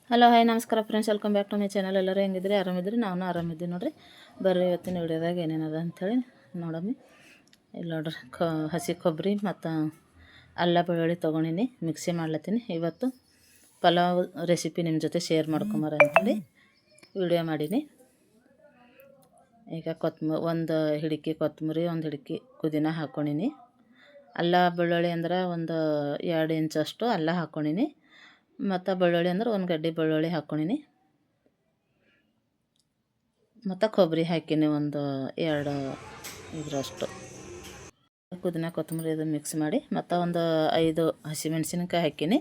Hello hi ನಮಸ್ಕಾರ friends, welcome back to my channel. ಎಲ್ಲರೂ ಹೆಂಗಿದ್ರಿ? ಆರಾಮಿದ್ರಿ? ನಾವು ಆರಾಮಿದ್ದೀವಿ ನೋಡಿರಿ. ಬರ್ರಿ ಇವತ್ತಿನ ವಿಡಿಯೋದಾಗ ಏನೇನದ ಅಂಥೇಳಿ ನೋಡಮ್ಮಿ. ಇಲ್ಲಿ ನೋಡ್ರಿ, ಹಸಿ ಕೊಬ್ಬರಿ ಮತ್ತು ಅಲ್ಲ ಬೆಳ್ಳುಳ್ಳಿ ತೊಗೊಂಡಿನಿ, ಮಿಕ್ಸಿ ಮಾಡ್ಲತ್ತೀನಿ. ಇವತ್ತು ಪಲಾವ್ ರೆಸಿಪಿ ನಿಮ್ಮ ಜೊತೆ ಶೇರ್ ಮಾಡ್ಕೊಂಬರ ಅಂಥೇಳಿ ವಿಡಿಯೋ ಮಾಡೀನಿ. ಈಗ ಒಂದು ಹಿಡಿಕೆ ಕೊತ್ತಂಬರಿ, ಒಂದು ಹಿಡಿಕೆ ಪುದೀನ ಹಾಕ್ಕೊಂಡಿನಿ. ಅಲ್ಲ ಬೆಳ್ಳುಳ್ಳಿ ಅಂದ್ರೆ ಒಂದು 2 ಇಂಚಷ್ಟು ಅಲ್ಲ ಹಾಕ್ಕೊಂಡಿನಿ. ಮತ್ತು ಬೆಳ್ಳುಳ್ಳಿ ಅಂದ್ರೆ ಒಂದು ಗಡ್ಡೆ ಬೆಳ್ಳುಳ್ಳಿ ಹಾಕ್ಕೊಂಡಿನಿ. ಮತ್ತು ಕೊಬ್ಬರಿ ಹಾಕಿನಿ ಒಂದು 2 ಇದರಷ್ಟು. ಪುದೀನ ಕೊತ್ತಂಬರಿ ಇದು ಮಿಕ್ಸ್ ಮಾಡಿ ಮತ್ತು ಒಂದು 5 ಹಸಿಮೆಣ್ಸಿನ್ಕಾಯಿ ಹಾಕಿನಿ.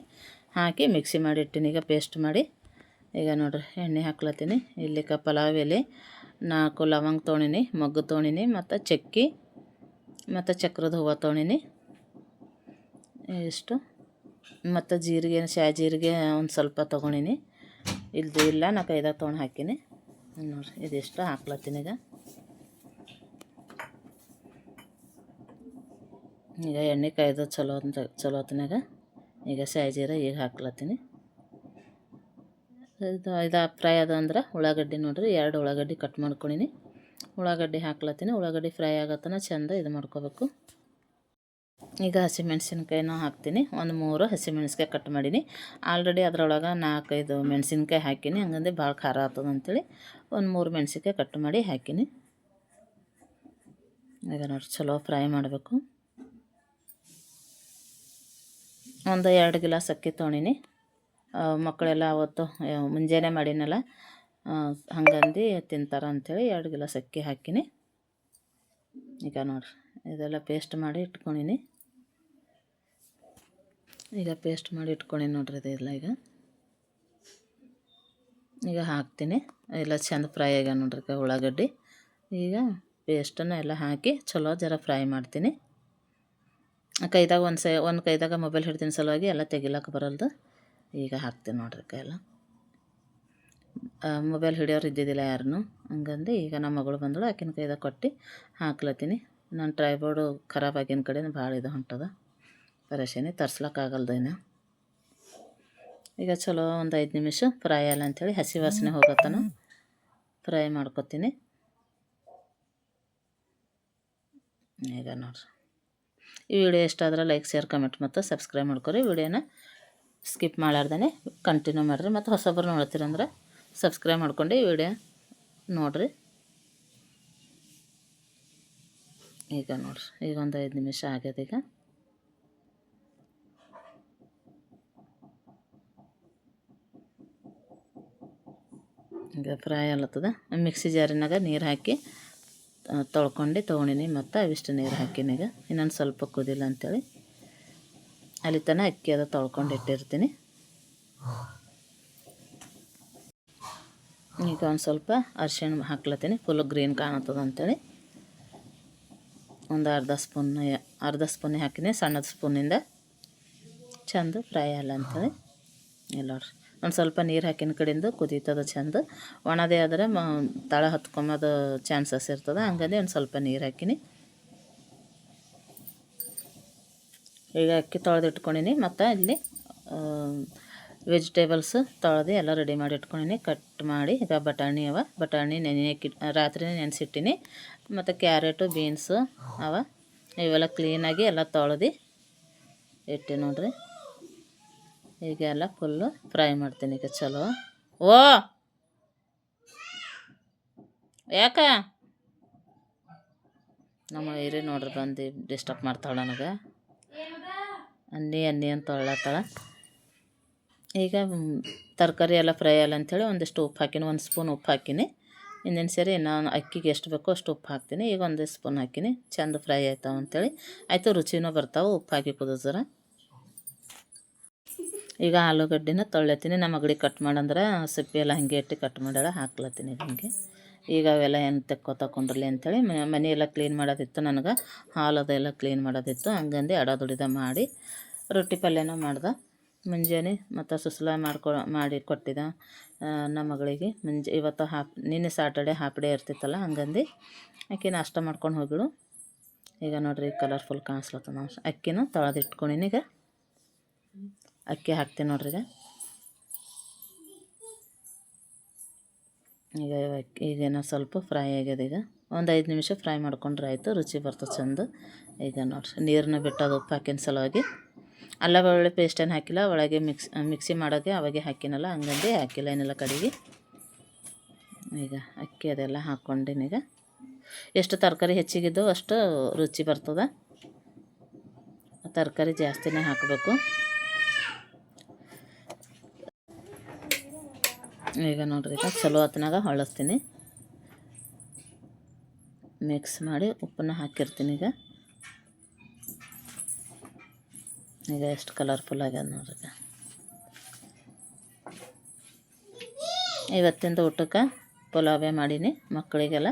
ಹಾಕಿ ಮಿಕ್ಸಿ ಮಾಡಿ ಇಟ್ಟಿನಿ. ಈಗ ಪೇಸ್ಟ್ ಮಾಡಿ ಈಗ ನೋಡ್ರಿ ಎಣ್ಣೆ ಹಾಕ್ಲತ್ತೀನಿ. ಇಲ್ಲಿಕ ಪಲಾವ್ ಎಲೆ 4 ಲವಂಗ ತೊಗೊಂಡಿನಿ, ಮೊಗ್ಗು ತೊಗೊಂಡಿನಿ, ಮತ್ತು ಚಕ್ಕಿ ಮತ್ತು ಚಕ್ರದ ಹೂವು ತೊಗೊಂಡಿನಿ ಇಷ್ಟು. ಮತ್ತು ಜೀರಿಗೆ, ಜೀರಿಗೆ ಒಂದು ಸ್ವಲ್ಪ ತೊಗೊಂಡಿನಿ. ಇಲ್ಲ 4-5 ತೊಗೊಂಡು ಹಾಕಿನಿ ನೋಡಿರಿ. ಇದಿಷ್ಟು ಹಾಕ್ಲತ್ತೀನಿ. ಈಗ ಎಣ್ಣೆ ಕಾಯ್ದು ಚಲೋ ಹೊತ್ತಿನಾಗ ಈಗ ಜೀರಿಗೆ ಈಗ ಹಾಕ್ಲತ್ತೀನಿ. ಇದು ಫ್ರೈ ಅದು ಅಂದ್ರೆ ಉಳ್ಳಾಗಡ್ಡಿ ನೋಡಿರಿ, 2 ಉಳ್ಳಾಗಡ್ಡಿ ಕಟ್ ಮಾಡ್ಕೊಂಡಿನಿ. ಉಳ್ಳಾಗಡ್ಡಿ ಹಾಕ್ಲತ್ತೀನಿ. ಉಳ್ಳಾಗಡ್ಡಿ ಫ್ರೈ ಆಗತ್ತನ ಚೆಂದ ಇದು ಮಾಡ್ಕೋಬೇಕು. ಈಗ ಹಸಿಮೆಣ್ಸಿನ್ಕಾಯಿನೂ ಹಾಕ್ತೀನಿ. ಒಂದು 3 ಹಸಿಮೆಣ್ಸಿನ್ಕಾಯಿ ಕಟ್ ಮಾಡೀನಿ. ಆಲ್ರೆಡಿ ಅದರೊಳಗೆ 4-5 ಮೆಣಸಿನ್ಕಾಯಿ ಹಾಕೀನಿ. ಹಂಗಂದ್ರೆ ಭಾಳ ಖಾರ ಆಗ್ತದೆ ಅಂಥೇಳಿ ಒಂದು 3 ಮೆಣಸಿನ್ಕಾಯಿ ಕಟ್ ಮಾಡಿ ಹಾಕೀನಿ. ಈಗ ನೋಡಿ ಚಲೋ ಫ್ರೈ ಮಾಡಬೇಕು. ಒಂದು 2 ಗ್ಲಾಸ್ ಅಕ್ಕಿ ತೊಗೊಂಡಿನಿ. ಮಕ್ಕಳೆಲ್ಲ ಅವತ್ತು ಮುಂಜಾನೆ ಮಾಡಿನಲ್ಲ, ಹಂಗಂದು ತಿಂತಾರೆ ಅಂಥೇಳಿ 2 ಗ್ಲಾಸ್ ಅಕ್ಕಿ ಹಾಕಿನಿ. ಈಗ ನೋಡಿರಿ ಇದೆಲ್ಲ ಪೇಸ್ಟ್ ಮಾಡಿ ಇಟ್ಕೊಂಡಿನಿ. ಈಗ ಪೇಸ್ಟ್ ಮಾಡಿ ಇಟ್ಕೊಂಡು ನೋಡ್ರಿ ಇದೆಲ್ಲ ಈಗ ಹಾಕ್ತೀನಿ. ಎಲ್ಲ ಚೆಂದ ಫ್ರೈ ಆಗ್ಯಾವ ನೋಡ್ರಿ ಉಳ್ಳಾಗಡ್ಡಿ. ಈಗ ಪೇಸ್ಟನ್ನು ಎಲ್ಲ ಹಾಕಿ ಚಲೋ ಜರ ಫ್ರೈ ಮಾಡ್ತೀನಿ. ಕೈದಾಗ ಒಂದು ಕೈದಾಗ ಮೊಬೈಲ್ ಹಿಡ್ತೀನಿ ಸಲುವಾಗಿ ಎಲ್ಲ ತೆಗಿಲಕ್ಕೆ ಬರಲ್ದು. ಈಗ ಹಾಕ್ತೀನಿ ನೋಡ್ರಿ ಎಲ್ಲ. ಮೊಬೈಲ್ ಹಿಡಿಯೋರು ಇದ್ದಿದ್ದಿಲ್ಲ ಯಾರನ್ನು, ಹಂಗಂದು ಈಗ ನಮ್ಮ ಮಗಳು ಬಂದಳು, ಆಕಿನ ಕೈದಾಗ ಕೊಟ್ಟು ಹಾಕ್ಲತ್ತೀನಿ. ನಾನು ಟ್ರೈಬೋರ್ಡು ಖರಾಬ್ ಆಗಿನ ಕಡೆ ಭಾಳ ಇದು ಹೊಂಟದ ಪರೇಶಾನಿ, ತರ್ಸ್ಲಕ್ಕಾಗಲ್ದೇನು. ಈಗ ಚಲೋ ಒಂದು 5 ನಿಮಿಷ ಫ್ರೈ ಅಲ್ಲ ಅಂಥೇಳಿ ಹಸಿ ವಾಸನೆ ಹೋಗತ್ತನ ಫ್ರೈ ಮಾಡ್ಕೊತೀನಿ. ಈಗ ನೋಡ್ರಿ ಈ ವಿಡಿಯೋ ಇಷ್ಟ ಆದ್ರೆ ಲೈಕ್, ಶೇರ್, ಕಮೆಂಟ್ ಮತ್ತು ಸಬ್ಸ್ಕ್ರೈಬ್ ಮಾಡ್ಕೊರಿ. ವಿಡಿಯೋನ ಸ್ಕಿಪ್ ಮಾಡಾರ್ದೇ ಕಂಟಿನ್ಯೂ ಮಾಡಿರಿ. ಮತ್ತು ಹೊಸಬ್ರು ನೋಡ್ತೀರಂದ್ರೆ ಸಬ್ಸ್ಕ್ರೈಬ್ ಮಾಡ್ಕೊಂಡು ವಿಡಿಯೋ ನೋಡಿರಿ. ಈಗ ನೋಡ್ರಿ ಈಗ ಒಂದು 5 ನಿಮಿಷ ಆಗ್ಯದ. ಈಗ ಫ್ರೈ ಅಲ್ಲತ್ತದ. ಮಿಕ್ಸಿ ಜಾರಿನಾಗ ನೀರು ಹಾಕಿ ತೊಳ್ಕೊಂಡು ತೊಗೊಂಡಿನಿ. ಮತ್ತು ಅವಿಷ್ಟು ನೀರು ಹಾಕಿನಿ. ಈಗ ಇನ್ನೊಂದು ಸ್ವಲ್ಪ ಕುದಿಲ್ಲ ಅಂಥೇಳಿ ಅಲ್ಲಿ ತನಕ ಅಕ್ಕಿ ಅದು ತೊಳ್ಕೊಂಡು ಇಟ್ಟಿರ್ತೀನಿ. ಈಗ ಒಂದು ಸ್ವಲ್ಪ ಅರಿಶಿಣ ಹಾಕ್ಲತ್ತೀನಿ, ಫುಲ್ ಗ್ರೀನ್ ಕಾಣತ್ತದ ಅಂಥೇಳಿ. ಒಂದು ಅರ್ಧ ಸ್ಪೂನ್ ಹಾಕಿನಿ, ಸಣ್ಣದ ಸ್ಪೂನಿಂದ ಚೆಂದ ಫ್ರೈ ಅಲ್ಲ ಅಂಥೇಳಿ. ಇಲ್ಲ ನೋಡ್ರಿ ಒಂದು ಸ್ವಲ್ಪ ನೀರು ಹಾಕಿನ ಕಡೆಯಿಂದ ಕುದೀತದ ಚೆಂದ. ಒಣದೇ ಆದರೆ ತಳ ಹತ್ಕೊಂಬದು ಚಾನ್ಸಸ್ ಇರ್ತದೆ, ಹಂಗಂದು ಒಂದು ಸ್ವಲ್ಪ ನೀರು ಹಾಕಿನಿ. ಈಗ ಅಕ್ಕಿ ತೊಳೆದು ಇಟ್ಕೊಂಡಿನಿ. ಮತ್ತು ಇಲ್ಲಿ ವೆಜಿಟೇಬಲ್ಸ್ ತೊಳೆದು ಎಲ್ಲ ರೆಡಿ ಮಾಡಿ ಇಟ್ಕೊಂಡಿನಿ, ಕಟ್ ಮಾಡಿ. ಈಗ ಬಟಾಣಿ ರಾತ್ರಿ ನೆನೆಸಿಟ್ಟಿನಿ. ಮತ್ತು ಕ್ಯಾರೆಟು, ಬೀನ್ಸು ಇವೆಲ್ಲ ಕ್ಲೀನಾಗಿ ಎಲ್ಲ ತೊಳೆದು ಇಟ್ಟು ನೋಡ್ರಿ. ಈಗ ಎಲ್ಲ ಫುಲ್ಲು ಫ್ರೈ ಮಾಡ್ತೀನಿ. ಈಗ ಚಲೋ ಯಾಕ ನಮ್ಮ ಹಿರಿ ನೋಡ್ರಿ ಬಂದು ಡಿಸ್ಟರ್ಬ್ ಮಾಡ್ತಾಳೆ ನನಗೆ. ಅನ್ನಿ ಅಂತ ತೊಳ್ಳತ್ತಾಳ. ಈಗ ತರಕಾರಿ ಎಲ್ಲ ಫ್ರೈ ಅಲ್ಲ ಅಂಥೇಳಿ ಒಂದಿಷ್ಟು ಉಪ್ಪು ಹಾಕಿನಿ, 1 ಸ್ಪೂನ್ ಉಪ್ಪು ಹಾಕಿನಿ. ಇನ್ನೇನು ಸೇರಿ ನಾನು ಅಕ್ಕಿಗೆ ಎಷ್ಟು ಬೇಕೋ ಅಷ್ಟು ಉಪ್ಪು ಹಾಕ್ತೀನಿ. ಈಗ 1 ಸ್ಪೂನ್ ಹಾಕಿನಿ. ಚೆಂದ ಫ್ರೈ ಆಯ್ತಾವ ಅಂಥೇಳಿ ಆಯಿತು, ರುಚಿನೂ ಬರ್ತಾವೆ ಉಪ್ಪು ಹಾಕಿ ಕುದಿಸ್ರ. ಈಗ ಆಲೂಗಡ್ಡಿನ ತೊಳೆತೀನಿ. ನಮ್ಮ ಮಗಳಿಗೆ ಕಟ್ ಮಾಡಂದ್ರೆ ಸಿಪ್ಪೆ ಎಲ್ಲ ಹಾಗೆ ಇಟ್ಟು ಕಟ್ ಮಾಡ್ಯಾಳ, ಹಾಕ್ಲತ್ತೀನಿ ಹಿಂಗೆ. ಈಗ ಅವೆಲ್ಲ ಏನು ತಕ್ಕೊಂಡ್ರಲಿ ಅಂಥೇಳಿ ಮನೆಯೆಲ್ಲ ಕ್ಲೀನ್ ಮಾಡೋದಿತ್ತು ನನಗೆ, ಹಾಲದೆಲ್ಲ ಕ್ಲೀನ್ ಮಾಡೋದಿತ್ತು. ಹಂಗಂದು ಅಡದುಡಿದ ಮಾಡಿ ರೊಟ್ಟಿ ಪಲ್ಯನೂ ಮಾಡ್ದೆ ಮುಂಜಾನೆ. ಮತ್ತು ಸುಸ್ಲಾ ಮಾಡಿ ಕೊಟ್ಟಿದ್ದೆ ನಮ್ಮ ಮಗಳಿಗೆ ಇವತ್ತು ನಿನ್ನೆ ಸಾಟರ್ಡೆ ಹಾಫ್ ಡೇ ಇರ್ತಿತ್ತಲ್ಲ, ಹಂಗಂದು ಆಕೆ ನಾಷ್ಟ ಮಾಡ್ಕೊಂಡು ಹೋಗಿಳು. ಈಗ ನೋಡ್ರಿ ಕಲರ್ಫುಲ್ ಕಾಣಿಸ್ಲತ್ತ. ನಾವು ಅಕ್ಕಿನೂ ತೊಳೆದಿಟ್ಕೊಂಡಿನಿ. ಈಗ ಅಕ್ಕಿ ಹಾಕ್ತೀನಿ ನೋಡ್ರಿ. ಈಗೇನೋ ಸ್ವಲ್ಪ ಫ್ರೈ ಆಗ್ಯದ. ಈಗ ಒಂದು 5 ನಿಮಿಷ ಫ್ರೈ ಮಾಡ್ಕೊಂಡ್ರೆ ಆಯಿತು, ರುಚಿ ಬರ್ತದೆ ಚಂದ. ಈಗ ನೋಡಿರಿ ನೀರನ್ನ ಬಿಟ್ಟದು ಉಪ್ಪು ಹಾಕಿನ ಸಲುವಾಗಿ. ಅಲ್ಲ ಬೆಳ್ಳುಳ್ಳಿ ಪೇಸ್ಟ್ ಏನು ಹಾಕಿಲ್ಲ, ಒಳಗೆ ಮಿಕ್ಸಿ ಮಾಡೋಕ್ಕೆ ಅವಾಗೆ ಹಾಕಿನಲ್ಲ, ಹಂಗಂದು ಹಾಕಿಲ್ಲ ಏನಿಲ್ಲ ಕಡೆಗೆ. ಈಗ ಅಕ್ಕಿ ಅದೆಲ್ಲ ಹಾಕ್ಕೊಂಡಿನೀಗ. ಎಷ್ಟು ತರಕಾರಿ ಹೆಚ್ಚಿಗಿದ್ದು ಅಷ್ಟು ರುಚಿ ಬರ್ತದೆ. ತರಕಾರಿ ಜಾಸ್ತಿನೇ ಹಾಕಬೇಕು. ಈಗ ನೋಡ್ರಿ, ಈಗ ಚಲೋ ಹೊತ್ನಾಗ ಹೊಳಸ್ತೀನಿ, ಮಿಕ್ಸ್ ಮಾಡಿ ಉಪ್ಪನ್ನ ಹಾಕಿರ್ತೀನಿ. ಈಗ ಎಷ್ಟು ಕಲರ್ಫುಲ್ ಆಗ್ಯದ ನೋಡ್ರಿ. ಇವತ್ತಿಂದ ಊಟಕ್ಕೆ ಪಲಾವೇ ಮಾಡೀನಿ ಮಕ್ಕಳಿಗೆಲ್ಲ.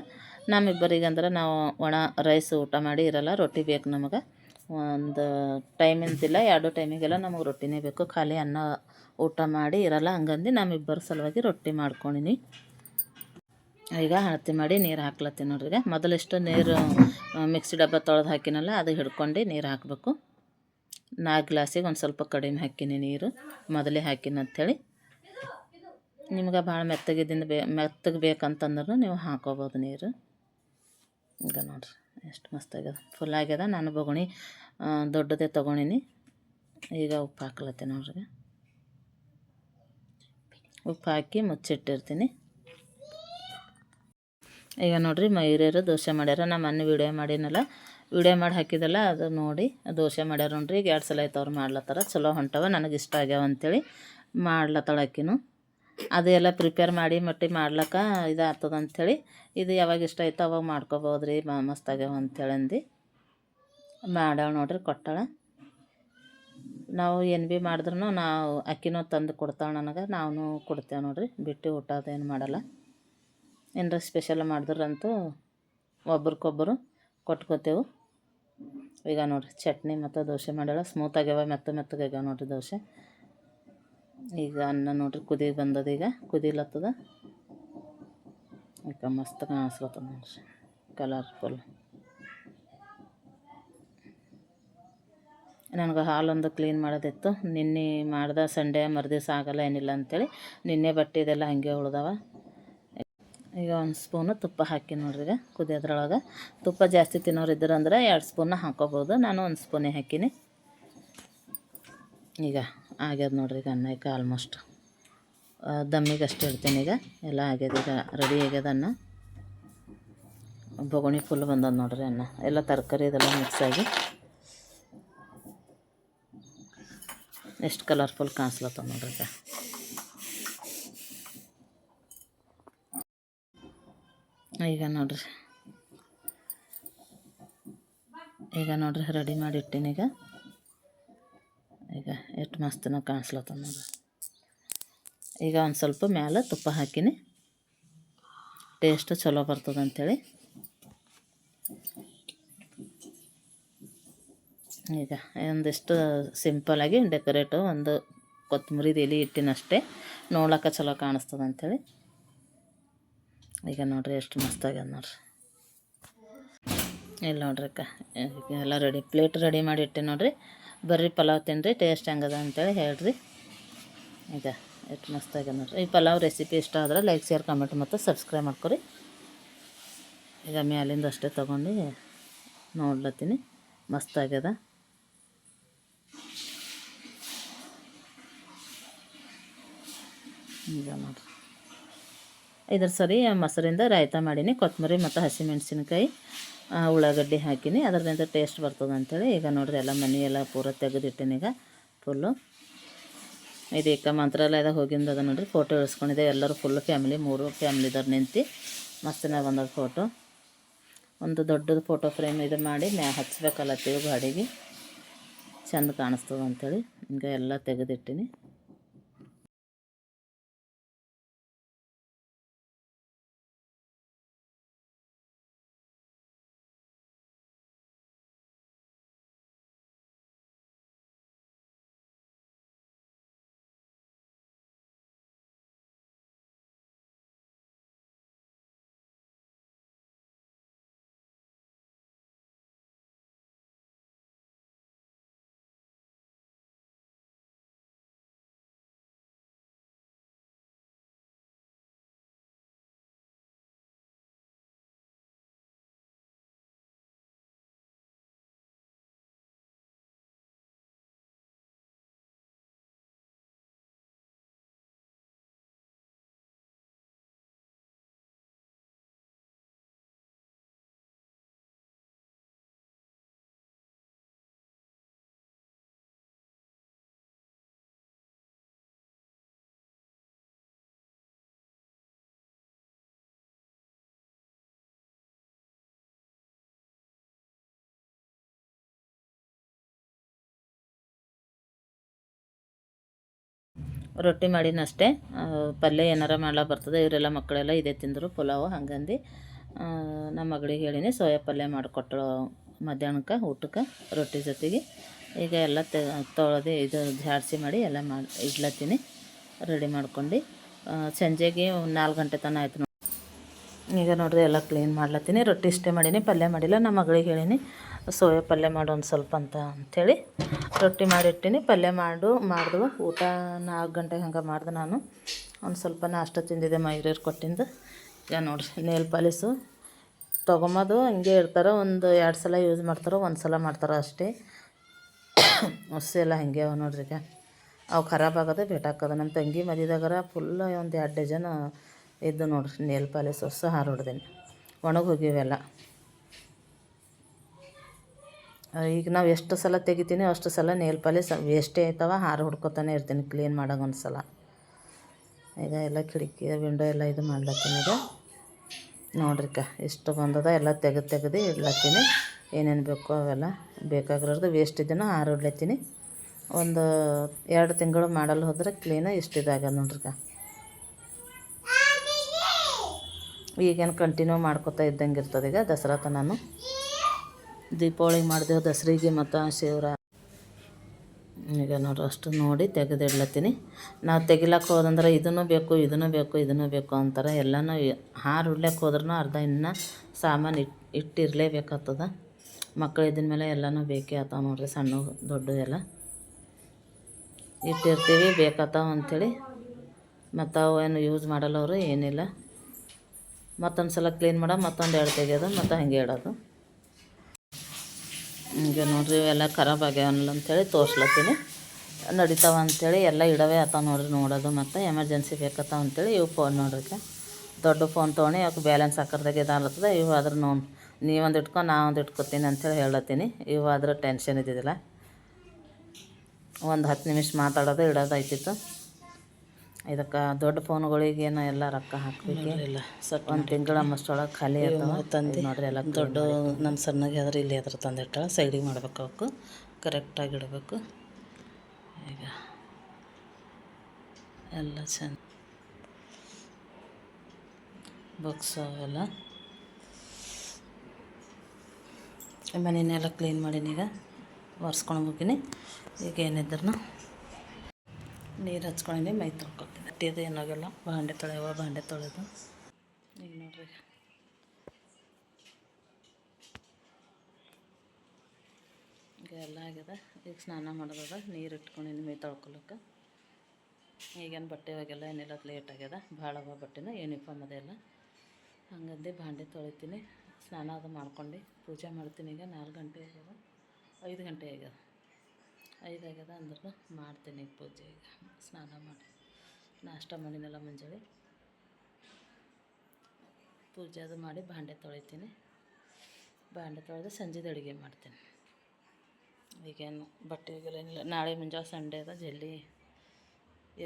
ನಮ್ಮಿಬ್ಬರಿಗಂದ್ರೆ ನಾವು ಒಣ ರೈಸ್ ಊಟ ಮಾಡಿ ಇರಲ್ಲ, ರೊಟ್ಟಿ ಬೇಕು ನಮಗೆ. ಒಂದು ಟೈಮ್ ಅಂತಿಲ್ಲ, 2 ಟೈಮಿಗೆಲ್ಲ ನಮಗೆ ರೊಟ್ಟಿನೇ ಬೇಕು. ಖಾಲಿ ಅನ್ನ ಊಟ ಮಾಡಿ ಇರಲ್ಲ, ಹಂಗಂದು ನಮ್ಮಿಬ್ಬರ ಸಲುವಾಗಿ ರೊಟ್ಟಿ ಮಾಡ್ಕೊಂಡಿನಿ. ಈಗ ಅಳತೆ ಮಾಡಿ ನೀರು ಹಾಕ್ಲತ್ತೀನಿ ನೋಡ್ರಿ. ಈಗ ಮೊದಲಿಷ್ಟು ನೀರು ಮಿಕ್ಸಿ ಡಬ್ಬ ತೊಳೆದು ಹಾಕಿನಲ್ಲ, ಅದು ಹಿಡ್ಕೊಂಡು ನೀರು ಹಾಕಬೇಕು. 4 ಗ್ಲಾಸಿಗೆ ಒಂದು ಸ್ವಲ್ಪ ಕಡಿಮೆ ಹಾಕಿನಿ ನೀರು, ಮೊದಲೇ ಹಾಕಿನ ಅಂಥೇಳಿ. ನಿಮ್ಗೆ ಭಾಳ ಮೆತ್ತಗೆ ಬೇಕಂತಂದ್ರೂ ನೀವು ಹಾಕೋಬೋದು ನೀರು. ಈಗ ನೋಡ್ರಿ ಎಷ್ಟು ಮಸ್ತ್ ಆಗ್ಯದ, ಫುಲ್ ಆಗ್ಯದ. ನಾನು ಬೊಗಣಿ ದೊಡ್ಡದೇ ತೊಗೊಂಡಿನಿ. ಈಗ ಉಪ್ಪು ಹಾಕ್ಲತ್ತೀನಿ ನೋಡ್ರಿ. ಉಪ್ಪು ಹಾಕಿ ಮುಚ್ಚಿಟ್ಟಿರ್ತೀನಿ. ಈಗ ನೋಡಿರಿ ಹಿರಿಯರು ದೋಸೆ ಮಾಡ್ಯಾರ. ನಮ್ಮ ಮೊನ್ನೆ ವೀಡಿಯೋ ಮಾಡಿ ಹಾಕಿದಲ್ಲ, ಅದು ನೋಡಿ ದೋಸೆ ಮಾಡ್ಯಾರ ನೋಡ್ರಿ. ಈಗ 2 ಸಲ ಆಯ್ತು ಅವ್ರು ಮಾಡ್ಲತ್ತಾರ. ಚಲೋ ಹೊಂಟವ, ನನಗೆ ಇಷ್ಟ ಆಗ್ಯಾವ ಅಂಥೇಳಿ ಮಾಡ್ಲತ್ತಾಳಕ್ಕಿನು. ಅದು ಎಲ್ಲ ಪ್ರಿಪೇರ್ ಮಾಡಿ ಮಾಡ್ಲಕ್ಕ ಇದು ಆಗ್ತದೆ ಅಂಥೇಳಿ, ಇದು ಯಾವಾಗ ಇಷ್ಟ ಆಯ್ತು ಅವಾಗ ಮಾಡ್ಕೊಬೋದು ರೀ, ಮಸ್ತ್ ಆಗ್ಯಾವ ಅಂಥೇಳಿ ಅಂದು ಮಾಡ್ಯಾಳ ನೋಡ್ರಿ, ಕೊಟ್ಟಾಳ. ನಾವು ಏನು ಭೀ ಮಾಡಿದ್ರೂ ನಾವು ಅಕ್ಕಿನೂ ತಂದು ಕೊಡ್ತಾಳೆ ನನಗೆ, ನಾವು ಕೊಡ್ತೇವೆ ನೋಡ್ರಿ. ಬಿಟ್ಟು ಊಟ ಅದೇನು ಮಾಡಲ್ಲ. ಏನಾರ ಸ್ಪೆಷಲ್ ಮಾಡಿದ್ರಂತೂ ಒಬ್ರಿಗೊಬ್ಬರು ಕೊಟ್ಕೋತೇವೆ. ಈಗ ನೋಡಿರಿ ಚಟ್ನಿ ಮತ್ತು ದೋಸೆ ಮಾಡ್ಯಾಳ. ಸ್ಮೂತ್ ಆಗ್ಯಾವ, ಮೆತ್ತಗೆ ಆಗ್ಯಾವ ನೋಡಿರಿ ದೋಸೆ. ಈಗ ಅನ್ನ ನೋಡ್ರಿ ಕುದಿ ಬಂದದ, ಈಗ ಕುದಿಲತ್ತದ. ಈಗ ಮಸ್ತ್ ಕಾಣಿಸ್ಲತ್ತದ ನೋಡ್ರಿ, ಕಲರ್ಫುಲ್. ನನಗೆ ಹಾಲೊಂದು ಕ್ಲೀನ್ ಮಾಡೋದಿತ್ತು, ನಿನ್ನೆ ಮಾಡ್ದೆ. ಸಂಡೇ ಮರುದಿವ್ಸ ಆಗಲ್ಲ ಏನಿಲ್ಲ ಅಂಥೇಳಿ ನಿನ್ನೆ ಬಟ್ಟೆ ಇದೆಲ್ಲ ಹಾಗೆ ಉಳ್ದವ. ಈಗ 1 ಸ್ಪೂನು ತುಪ್ಪ ಹಾಕಿ ನೋಡ್ರಿ. ಈಗ ಕುದಿಯೋದ್ರೊಳಗೆ ತುಪ್ಪ ಜಾಸ್ತಿ ತಿನ್ನೋರು ಇದ್ರಂದ್ರೆ 2 ಸ್ಪೂನ ಹಾಕೋಬೋದು. ನಾನು 1 ಸ್ಪೂನೇ ಹಾಕೀನಿ. ಈಗ ಆಗ್ಯದ ನೋಡ್ರಿ. ಈಗ ಅನ್ನ ಈಗ ಆಲ್ಮೋಸ್ಟ್ ದಮ್ಮಿಗೆ ಅಷ್ಟು ಇಡ್ತೀನಿ. ಈಗ ಎಲ್ಲ ಆಗ್ಯದ, ಈಗ ರೆಡಿ ಆಗ್ಯದ ಅನ್ನ. ಬೊಗಣಿ ಫುಲ್ ಬಂದದ ನೋಡ್ರಿ ಅನ್ನ, ಎಲ್ಲ ತರಕಾರಿ ಇದೆಲ್ಲ ಮಿಕ್ಸ್ ಆಗಿ ಎಷ್ಟು ಕಲರ್ಫುಲ್ ಕಾಣಿಸ್ಲತ್ತವ ನೋಡ್ರಿ. ಈಗ ನೋಡ್ರಿ ರೆಡಿ ಮಾಡಿ ಇಟ್ಟೀನಿ. ಈಗ ಎಷ್ಟು ಮಸ್ತನ ಕಾಣಿಸ್ಲತ್ತವ ನೋಡ್ರಿ. ಈಗ ಒಂದು ಸ್ವಲ್ಪ ಮ್ಯಾಲೆ ತುಪ್ಪ ಹಾಕಿನಿ, ಟೇಸ್ಟ್ ಚಲೋ ಬರ್ತದೆ ಅಂಥೇಳಿ. ಈಗ ಒಂದಿಷ್ಟು ಸಿಂಪಲಾಗಿ ಡೆಕೋರೇಟು ಒಂದು ಕೊತ್ತಂಬರಿ ಎಲೆ ಇಟ್ಟಿನಷ್ಟೇ, ನೋಡ್ಲಿಕ್ಕೆ ಚಲೋ ಕಾಣಿಸ್ತದೆ ಅಂಥೇಳಿ. ಈಗ ನೋಡ್ರಿ ಎಷ್ಟು ಮಸ್ತ್ ಆಗ್ಯದ ನೋಡ್ರಿ. ಇಲ್ಲಿ ನೋಡ್ರಿ ಎಲ್ಲ ರೆಡಿ, ಪ್ಲೇಟ್ ರೆಡಿ ಮಾಡಿ ಇಟ್ಟೆ ನೋಡ್ರಿ. ಬರ್ರಿ ಪಲಾವ್ ತಿನ್ನಿರಿ, ಟೇಸ್ಟ್ ಹೆಂಗದ ಅಂಥೇಳಿ ಹೇಳ್ರಿ. ಈಗ ಎಷ್ಟು ಮಸ್ತ್ ಆಗ್ಯದ ನೋಡ್ರಿ. ಈ ಪಲಾವ್ ರೆಸಿಪಿ ಇಷ್ಟ ಆದ್ರೆ ಲೈಕ್, ಶೇರ್, ಕಮೆಂಟ್ ಮತ್ತು ಸಬ್ಸ್ಕ್ರೈಬ್ ಮಾಡ್ಕೊರಿ. ಈಗ ಮ್ಯಾಲಿಂದ ಅಷ್ಟೇ ತೊಗೊಂಡು ನೋಡ್ಲತ್ತೀನಿ, ಮಸ್ತ್ ಆಗ್ಯದ. ಈಗ ನೋಡ್ರಿ ಇದ್ರ ಸರಿ ಮೊಸರಿಂದ ರಾಯ್ತ ಮಾಡೀನಿ. ಕೊತ್ತಂಬರಿ ಮತ್ತು ಹಸಿಮೆಣ್ಸಿನ್ಕಾಯಿ, ಉಳ್ಳಾಗಡ್ಡಿ ಹಾಕಿನಿ, ಅದರಿಂದ ಟೇಸ್ಟ್ ಬರ್ತದೆ ಅಂಥೇಳಿ. ಈಗ ನೋಡ್ರಿ ಎಲ್ಲ ಮನೆ ಎಲ್ಲ ಪೂರ ತೆಗೆದಿಟ್ಟಿನಿ. ಈಗ ಫುಲ್ಲು ಇದಕ್ಕೆ ಮಂತ್ರಾಲಯದಾಗ ಹೋಗಿಂದದ ನೋಡ್ರಿ. ಫೋಟೋ ಇಳಿಸ್ಕೊಂಡಿದ್ದೆ, ಎಲ್ಲರೂ ಫುಲ್ಲು ಫ್ಯಾಮಿಲಿ, 3 ಫ್ಯಾಮಿಲಿದವ್ರು ನಿಂತು ಮಸ್ತಿನಾಗ ಬಂದದ ಫೋಟೋ. ಒಂದು ದೊಡ್ಡದು ಫೋಟೋ ಫ್ರೇಮ್ ಇದು ಮಾಡಿ ಹಚ್ಬೇಕಲ್ಲತ್ತೀವಿ ಗಾಡಿಗೆ, ಚೆಂದ ಕಾಣಿಸ್ತದೆ ಅಂಥೇಳಿ. ಈಗ ಎಲ್ಲ ತೆಗೆದಿಟ್ಟಿನಿ. ರೊಟ್ಟಿ ಮಾಡಿನಷ್ಟೇ. ಪಲ್ಯ ಏನಾರ ಮಾಡ್ಲಾಕ ಬರ್ತದೆ. ಇವರೆಲ್ಲ ಮಕ್ಕಳೆಲ್ಲ ಇದೇ ತಿಂದರು ಪುಲಾವು. ಹಂಗಂದು ನಮ್ಮ ಮಗಳಿಗೆ ಹೇಳೀನಿ ಸೋಯಾ ಪಲ್ಯ ಮಾಡಿಕೊಟ್ಟಳು ಮಧ್ಯಾಹ್ನಕ್ಕೆ ಊಟಕ್ಕೆ ರೊಟ್ಟಿ ಜೊತೆಗೆ. ಈಗ ಎಲ್ಲ ತೊಳೆದು ಇದು ಜಾಡಿಸಿ ಮಾಡಿ ಎಲ್ಲ ಇಡ್ಲತ್ತೀನಿ ರೆಡಿ ಮಾಡ್ಕೊಂಡು. ಸಂಜೆಗೆ 4 ಗಂಟೆ ತನಕ ಆಯ್ತು ನೋಡಿ. ಈಗ ನೋಡ್ರಿ ಎಲ್ಲ ಕ್ಲೀನ್ ಮಾಡ್ಲತ್ತೀನಿ. ರೊಟ್ಟಿ ಇಷ್ಟೇ ಮಾಡೀನಿ, ಪಲ್ಯ ಮಾಡಿಲ್ಲ. ನಮ್ಮ ಮಗಳಿಗೆ ಹೇಳೀನಿ ಸೋಯಾ ಪಲ್ಯ ಮಾಡು ಒಂದು ಸ್ವಲ್ಪ ಅಂಥೇಳಿ ರೊಟ್ಟಿ ಮಾಡಿಟ್ಟಿನಿ. ಪಲ್ಯ ಮಾಡಿದ್ವು. ಊಟ 4 ಗಂಟೆಗೆ ಹಂಗೆ ಮಾಡ್ದೆ ನಾನು. ಒಂದು ಸ್ವಲ್ಪ ನಾಷ್ಟ ತಿಂದಿದ್ದೆ ಮೈರೇರು ಕೊಟ್ಟಿಂದು. ಈಗ ನೋಡಿರಿ ನೇಲ್ ಪಾಲಿಸು ತೊಗೊಂಬೋದು ಹಿಂಗೆ ಇರ್ತಾರೆ. ಒಂದು 2 ಸಲ ಯೂಸ್ ಮಾಡ್ತಾರೋ, 1 ಸಲ ಮಾಡ್ತಾರೋ ಅಷ್ಟೇ. ಹೊಸ ಎಲ್ಲ ಹಿಂಗೆ ಅವ ನೋಡ್ರಿ. ಈಗ ಅವು ಖರಾಬ್ ಆಗೋದು ಬೇಟಾಕೋದು. ನಮ್ಮ ತಂಗಿ ಮದಿದಾಗರ ಫುಲ್ ಒಂದು 2 ಡಜನ್ ಇದ್ದು ನೋಡ್ರಿ ನೇಲ್ ಪಾಲಿಸ್ ಹೊಸ ಹಾರು ಹೊಡ್ದೇನೆ. ಒಣಗಿ ಹೋಗಿವೆಲ್ಲ. ಈಗ ನಾವು ಎಷ್ಟು ಸಲ ತೆಗಿತೀನಿ ಅಷ್ಟು ಸಲ ನೇಲ್ ಪಾಲಿಸ್ ವೇಸ್ಟೇ ಆಯ್ತವ. ಹಾರು ಹೊಡ್ಕೊತಾನೆ ಇರ್ತೀನಿ ಕ್ಲೀನ್ ಮಾಡೋಕೆ ಒಂದು ಸಲ. ಈಗ ಎಲ್ಲ ಕಿಟಕಿ ವಿಂಡೋ ಎಲ್ಲ ಇದು ಮಾಡ್ಲತ್ತೀನಿ. ಈಗ ನೋಡ್ರಿಕ ಎಷ್ಟು ಬಂದದ ಎಲ್ಲ ತೆಗೆದು ಇಡ್ಲತ್ತೀನಿ. ಏನೇನು ಬೇಕೋ ಅವೆಲ್ಲ ಬೇಕಾಗಿರೋದು ವೇಸ್ಟ್ ಇದನ್ನು ಹಾರು ಹೊಡ್ಲತ್ತೀನಿ. ಒಂದು 2 ತಿಂಗಳು ಮಾಡಲು ಹೋದ್ರೆ ಕ್ಲೀನ ಇಷ್ಟಿದಾಗ ನೋಡ್ರಿಕ. ಈಗೇನು ಕಂಟಿನ್ಯೂ ಮಾಡ್ಕೊತಾ ಇದ್ದಂಗೆ ಇರ್ತದೆ. ಈಗ ದಸರಾ ನಾನು ದೀಪಾವಳಿಗೆ ಮಾಡಿದೆವು, ದಸರಿಗೆ ಮತ್ತು ಶಿವರ. ಈಗ ನೋಡ್ರಿ ಅಷ್ಟು ನೋಡಿ ತೆಗೆದಿಡ್ಲತ್ತೀನಿ. ನಾವು ತೆಗಿಲಕ್ಕೆ ಹೋದಂದ್ರೆ ಇದನ್ನು ಬೇಕು ಅಂತಾರೆ. ಎಲ್ಲನೂ ಹಾರು ಉಡ್ಲಿಕ್ಕೆ ಹೋದ್ರೂ ಅರ್ಧ ಇನ್ನೂ ಸಾಮಾನು ಇಟ್ಟಿರಲೇಬೇಕಾಗ್ತದೆ. ಮಕ್ಕಳು ಇದ್ದ ಮೇಲೆ ಎಲ್ಲನೂ ಬೇಕೇ ಆತಾವ ನೋಡ್ರಿ. ಸಣ್ಣ ದೊಡ್ಡ ಎಲ್ಲ ಇಟ್ಟಿರ್ತೀವಿ ಬೇಕಾತಾವ ಅಂಥೇಳಿ. ಮತ್ತು ಅವು ಏನು ಯೂಸ್ ಮಾಡಲ್ಲ ಅವರು ಏನಿಲ್ಲ. ಮತ್ತೊಂದು ಸಲ ಕ್ಲೀನ್ ಮತ್ತೊಂದು 2 ತೆಗೆಯೋದು ಮತ್ತು ಹಾಗೆ ಇಡೋದು. ಹಿಂಗೆ ನೋಡ್ರಿ ಎಲ್ಲ ಖರಾಬ್ ಆಗ್ಯಾವಲ್ಲ ಅಂಥೇಳಿ ತೋರ್ಸ್ಲತ್ತೀನಿ. ನಡಿತಾವ ಅಂಥೇಳಿ ಎಲ್ಲ ಇಡವೇ ಆತಾವ ನೋಡ್ರಿ ನೋಡೋದು. ಮತ್ತು ಎಮರ್ಜೆನ್ಸಿ ಬೇಕತ್ತಾವ ಅಂಥೇಳಿ ಇವು ಫೋನ್ ನೋಡ್ರಿಕ ದೊಡ್ಡ ಫೋನ್ ತೊಗೊಂಡು ಯಾಕೆ ಬ್ಯಾಲೆನ್ಸ್ ಹಾಕೋದಾಗ ಇದಾಗ್ಲತ್ತದ. ಇವು ಆದ್ರೆ ನೀವೊಂದು ಇಟ್ಕೊ ನಾವೊಂದು ಇಟ್ಕೊತೀನಿ ಅಂಥೇಳಿ ಹೇಳತ್ತೀನಿ. ಇವು ಆದ್ರೆ ಟೆನ್ಷನ್ ಇದ್ದಿದ್ದಿಲ್ಲ. ಒಂದು 10 ನಿಮಿಷ ಮಾತಾಡೋದು ಇಡೋದು ಆಯ್ತಿತ್ತು. ಇದಕ್ಕೆ ದೊಡ್ಡ ಫೋನ್ಗಳಿಗೇನು ಎಲ್ಲ ರೊಕ್ಕ ಹಾಕಬೇಕಿಲ್ಲ. ಸ್ವಲ್ಪ 1 ತಿಂಗಳ ಅಷ್ಟೊಳಗೆ ಖಾಲಿ ಆಗ್ತಾವ. ತಂದು ನೋಡ್ರಿ ಎಲ್ಲ ದೊಡ್ಡ ನನ್ನ ಸಣ್ಣಗೆ ಆದ್ರೆ ಇಲ್ಲಿ ಅದ್ರ ತಂದಿಟ್ಟ ಸೈಡಿಗೆ ಮಾಡ್ಬೇಕು. ಅವಕ್ಕೆ ಕರೆಕ್ಟಾಗಿ ಇಡಬೇಕು. ಈಗ ಎಲ್ಲ ಚೆಂದ ಬಾಕ್ಸ್ ಅವೆಲ್ಲ ಮನೆಯೆಲ್ಲ ಕ್ಲೀನ್ ಮಾಡೀನಿ. ಈಗ ಒರೆಸ್ಕೊಂಡು ಹೋಗಿನಿ. ಈಗ ಏನಿದ್ರು ನೀರು ಹಚ್ಕೊಂಡಿನಿ, ಮೈ ತೊಳ್ಕೊತೀನಿ. ಅಟ್ಟಿಯದು ಏನಾಗಲ್ಲ. ಭಾಂಡೆ ತೊಳೆಯೋದು. ಈಗ ನೋಡ್ರಿ ಈಗ ಎಲ್ಲ ಆಗ್ಯದ. ಈಗ ಸ್ನಾನ ಮಾಡೋದದ. ನೀರು ಇಟ್ಕೊಂಡಿನಿ ಮೈ ತೊಳ್ಕೊಳಕ್ಕೆ. ಈಗೇನು ಬಟ್ಟೆ ಒಗೆಲ್ಲ ಏನಿಲ್ಲ, ಲೇಟ್ ಆಗ್ಯದ. ಭಾಳ ಬಟ್ಟೆನ ಯೂನಿಫಾರ್ಮ್ ಅದೆಲ್ಲ. ಹಂಗಂದು ಭಾಂಡೆ ತೊಳಿತೀನಿ. ಸ್ನಾನ ಅದು ಮಾಡ್ಕೊಂಡು ಪೂಜೆ ಮಾಡ್ತೀನಿ. ಈಗ 4 ಗಂಟೆ ಆಗ್ಯದ, 5 ಗಂಟೆ ಆಗ್ಯದ. 5 ಆಗ್ಯದ ಅಂದ್ರೂ ಮಾಡ್ತೀನಿ ಈಗ ಪೂಜೆ. ಈಗ ಸ್ನಾನ ಮಾಡಿ ನಾಷ್ಟ ಮಾಡಿನೆಲ್ಲ ಮುಂಜಾನೆ ಪೂಜೆ ಅದು ಮಾಡಿ ಭಾಂಡೆ ತೊಳಿತೀನಿ. ಭಾಂಡೆ ತೊಳೆದು ಸಂಜೆದು ಅಡುಗೆ ಮಾಡ್ತೀನಿ. ಈಗೇನು ಬಟ್ಟೆ ಏನಿಲ್ಲ. ನಾಳೆ ಮುಂಜಾನೆ ಸಂಡೇ ಅದ. ಜಲ್ದಿ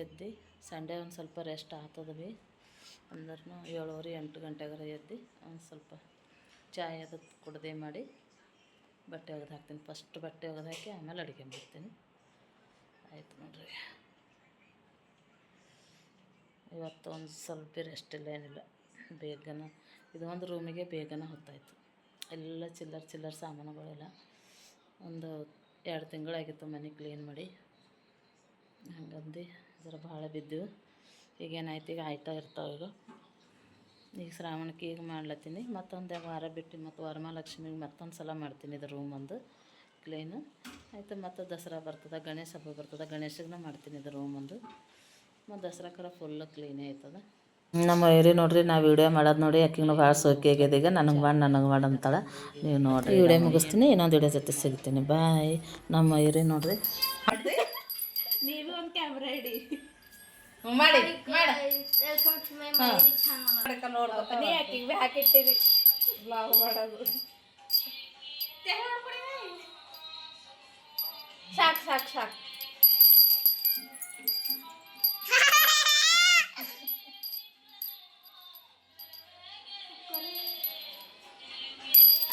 ಎದ್ದು ಸಂಡೇ ಒಂದು ಸ್ವಲ್ಪ ರೆಸ್ಟ್ ಆಗ್ತದೆ ಭೀ ಅಂದ್ರೂ 7:30 8 ಗಂಟೆಗಾರ ಎದ್ದು ಒಂದು ಸ್ವಲ್ಪ ಚಾಯ್ ಅದು ಕುಡ್ದೆ ಮಾಡಿ ಬಟ್ಟೆ ಒಗೆದು ಹಾಕ್ತೀನಿ. ಫಸ್ಟ್ ಬಟ್ಟೆ ಒಗೆದು ಹಾಕಿ ಆಮೇಲೆ ಅಡುಗೆ ಮಾಡ್ತೀನಿ. ಆಯ್ತು ನೋಡ್ರಿ. ಇವತ್ತು ಒಂದು ಸ್ವಲ್ಪ ರೆಸ್ಟ್ ಇಲ್ಲ ಏನಿಲ್ಲ. ಬೇಗನೆ ಇದು ಒಂದು ರೂಮಿಗೆ ಬೇಗನೆ ಹೊತ್ತಾಯಿತು. ಎಲ್ಲ ಚಿಲ್ಲರ್ ಸಾಮಾನುಗಳೆಲ್ಲ ಒಂದು 2 ತಿಂಗಳಾಗಿತ್ತು ಮನೆ ಕ್ಲೀನ್ ಮಾಡಿ. ಹಂಗಂದು ಜರ ಭಾಳ ಬಿದ್ದೆವು. ಈಗೇನಾಯ್ತು, ಈಗ ಆಯ್ತಾ ಇರ್ತಾವೆ. ಈಗ ಶ್ರಾವಣಕ್ಕೆ ಈಗ ಮಾಡ್ಲತ್ತೀನಿ. ಮತ್ತೊಂದು ವಾರ ಬಿಟ್ಟು ಮತ್ತು ವರಮಹಾಲಕ್ಷ್ಮಿಗೆ ಮತ್ತೊಂದು ಸಲ ಮಾಡ್ತೀನಿ. ಇದು ರೂಮ್ ಒಂದು ಕ್ಲೀನು ಆಯಿತು. ಮತ್ತು ದಸರಾ ಬರ್ತದೆ, ಗಣೇಶ ಹಬ್ಬ ಬರ್ತದೆ. ಗಣೇಶಗೆ ಮಾಡ್ತೀನಿ ಇದು ರೂಮ್ ಒಂದು. ಮತ್ತು ದಸರಾಕರ ಫುಲ್ ಕ್ಲೀನೇ ಆಯ್ತದ. ನಮ್ಮ ಏರಿ ನೋಡ್ರಿ, ನಾವು ವೀಡಿಯೋ ಮಾಡೋದು ನೋಡಿ ಆಕಿಗೂ ಭಾಳ ಸೋಕಿ ಆಗ್ಯದ. ಈಗ ನನಗೆ ಮಾಡಿ ಅಂತಾಳೆ. ನೀವು ನೋಡಿರಿ, ವೀಡಿಯೋ ಮುಗಿಸ್ತೀನಿ. ಇನ್ನೊಂದು ವೀಡಿಯೋ ಜೊತೆ ಸಿಗ್ತೀನಿ. ಬಾಯ್. ನಮ್ಮ ಏರಿ ನೋಡ್ರಿ. ನೀವು ಒಂದು ಕ್ಯಾಮ್ರಾ ಇಡಿ ಮಾಡಿ ನೋಡ್ಕೊತಾನೆ ಆಕಿಗೆ ಹಾಕಿಟ್ಟಿರಿ ಬ್ಲಾಗ್ ಮಾಡೋದು. ಸಾಕು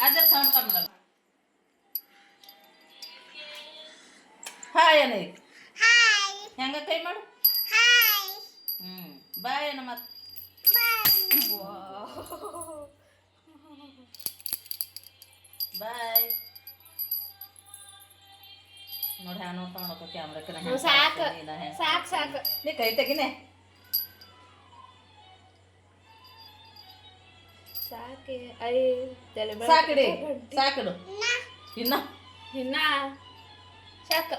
ಅದ್ರ ಸೌಂಡ್ ಕಮ್ಮಿ. ಹಾಯ್ ಅನೇಕ್ ಹೆಂಗ ಕೈ ಮಾಡು. ಬಾಯ್ ನಮ್ಮ ಬಾಯ್ ನೋಡಿ ಹ್ಯಾಂಗ ನೋಡ್ತಾ ಕ್ಯಾಮ್ರಕ್ಕೆ ಸಾಕು ನೀ ಕೈ ತೆಗಿನೇ ಸಾಕಿಡಿ ಸಾಕಿಡು ಇನ್ನ ಸಾಕು